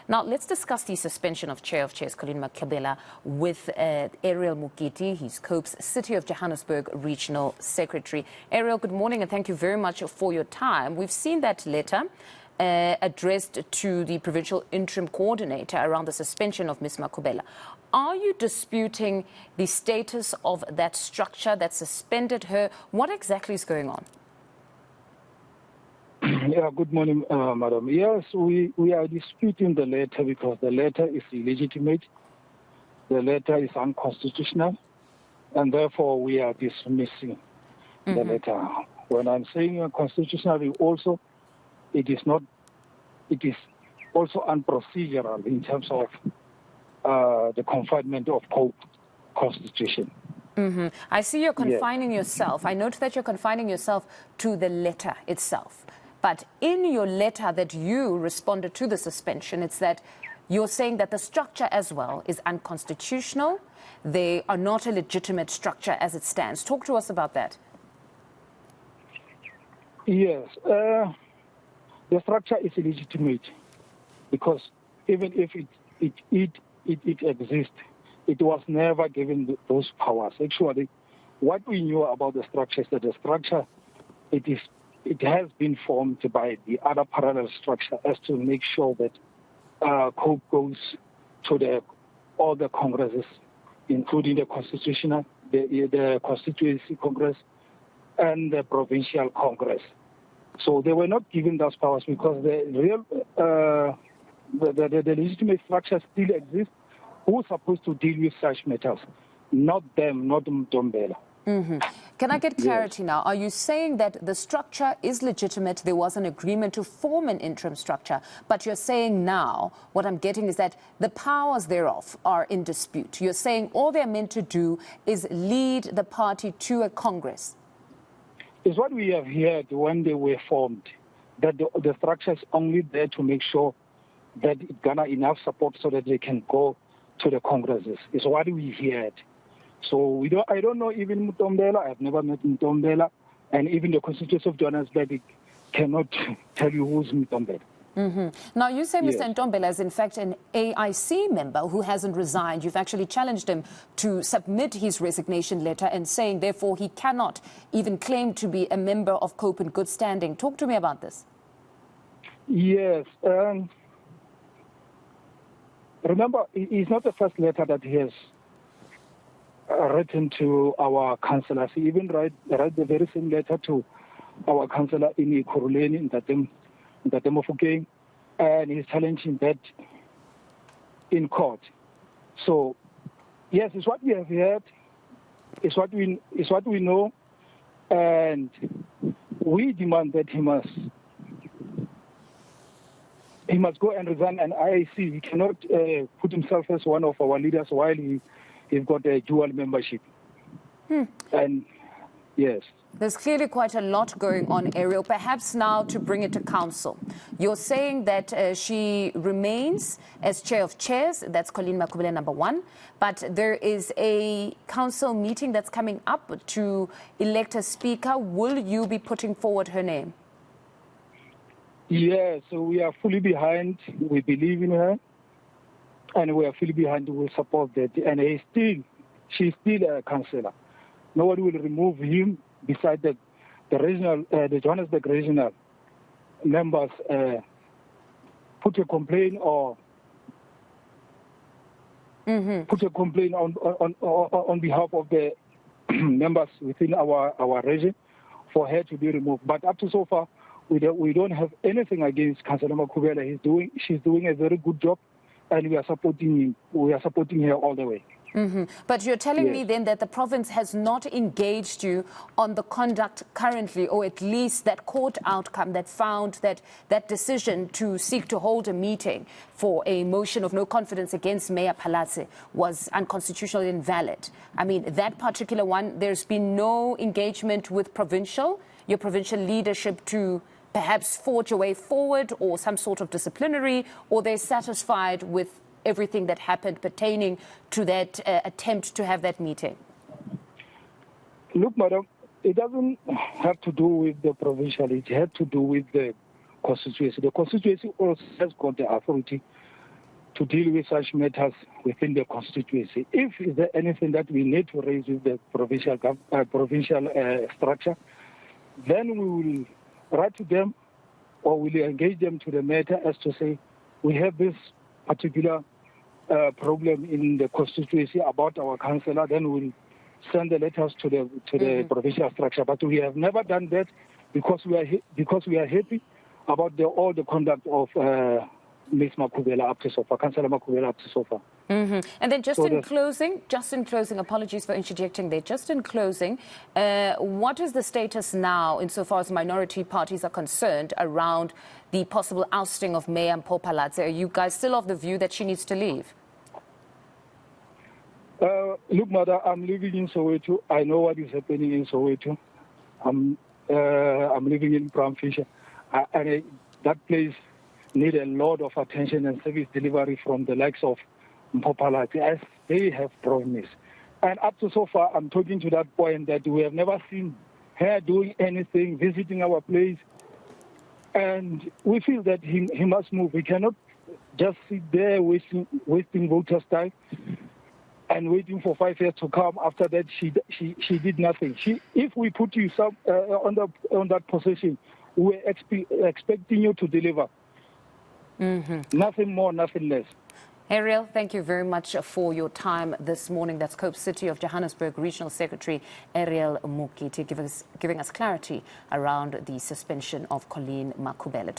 Now, let's discuss the suspension of Chair of Chairs, Colleen Makhubele, with Ariel Mokete. He's COPE's City of Johannesburg Regional Secretary. Ariel, good morning and thank you very much for your time. We've seen that letter addressed to the Provincial Interim Coordinator around the suspension of Ms. Makhubele. Are you disputing the status of that structure that suspended her? What exactly is going on? Yeah, good morning, Madam. Yes, we are disputing the letter because the letter is illegitimate, the letter is unconstitutional, and therefore we are dismissing the letter. When I'm saying unconstitutional, also, it is also unprocedural in terms of the confinement of COPE Constitution. I see you're confining yourself. I note that you're confining yourself to the letter itself. But in your letter that you responded to the suspension, it's that you're saying that the structure as well is unconstitutional. They are not a legitimate structure as it stands. Talk to us about that. Yes. The structure is illegitimate because even if it exists, it was never given those powers. Actually, what we knew about the structure is that the structure, it has been formed by the other parallel structure as to make sure that COPE goes to all the congresses, including the constitutional, the constituency congress, and the provincial congress. So they were not given those powers because the legitimate structure still exists. Who's supposed to deal with such matters? Not them, not Mtombela. Can I get clarity now? Are you saying that the structure is legitimate, there was an agreement to form an interim structure, but you're saying now, what I'm getting is that the powers thereof are in dispute. You're saying all they're meant to do is lead the party to a congress. It's what we have heard when they were formed, that the structure is only there to make sure that it garner enough support so that they can go to the congresses. It's what we heard. So I don't know even Mtombela. I've never met Mtombela, and even the Constitution of Johannesburg cannot tell you who's Mtombela. Now, you say Mr. Ntombela is in fact an AIC member who hasn't resigned. You've actually challenged him to submit his resignation letter and saying, therefore, he cannot even claim to be a member of COPE in good standing. Talk to me about this. Yes. Remember, it's not the first letter that he has written to our councillors. He even write the very same letter to our councillor in Ikuruleni, in Gauteng, and he's challenging that in court. So, yes, it's what we have heard, it's what we know, and we demand that he must go and resign an IAC. He cannot put himself as one of our leaders while he's got a dual membership. And yes. There's clearly quite a lot going on, Ariel. Perhaps now to bring it to council. You're saying that she remains as chair of chairs. That's Colleen Makhubele, number one. But there is a council meeting that's coming up to elect a speaker. Will you be putting forward her name? Yes, so we are fully behind. We believe in her. And we are fully behind. We will support that. And she's still a councillor. Nobody will remove him. Besides the Johannesburg regional members put a complaint or put a complaint on behalf of the members within our region for her to be removed. But up to so far, we don't have anything against Councillor Makhubele. She's doing a very good job, and we are supporting her all the way. But you're telling me then that the province has not engaged you on the conduct currently, or at least that court outcome that found that that decision to seek to hold a meeting for a motion of no confidence against Mayor Palatse was unconstitutional and invalid. I mean, that particular one, there's been no engagement with your provincial leadership to perhaps forge a way forward or some sort of disciplinary, or they're satisfied with everything that happened pertaining to that attempt to have that meeting? Look, madam, it doesn't have to do with the provincial. It had to do with the constituency. The constituency also has got the authority to deal with such matters within the constituency. If there anything that we need to raise with the provincial structure, then we will write to them or we'll engage them to the matter as to say, we have this particular problem in the constituency about our councillor, then we'll send the letters to the provincial structure. But we have never done that because we are happy about all the conduct of Ms. Makhubele up to so far, Councillor Makhubele up to so far. And then just in closing, apologies for interjecting there, just in closing, what is the status now insofar as minority parties are concerned around the possible ousting of Mayor Mpho? Are you guys still of the view that she needs to leave? Look, Mother, I'm living in Soweto. I know what is happening in Soweto. I'm living in Bramfisher. And that place needs a lot of attention and service delivery from the likes of Mpho as they have promised. And up to so far, I'm talking to that point that we have never seen her doing anything, visiting our place. And we feel that he must move. We cannot just sit there wasting voters' time and waiting for 5 years to come. After that, she did nothing. If we put you on that position, we're expecting you to deliver. Nothing more, nothing less. Ariel, thank you very much for your time this morning. That's City of Johannesburg Regional Secretary Ariel Mokete giving us clarity around the suspension of Colleen Makhubele.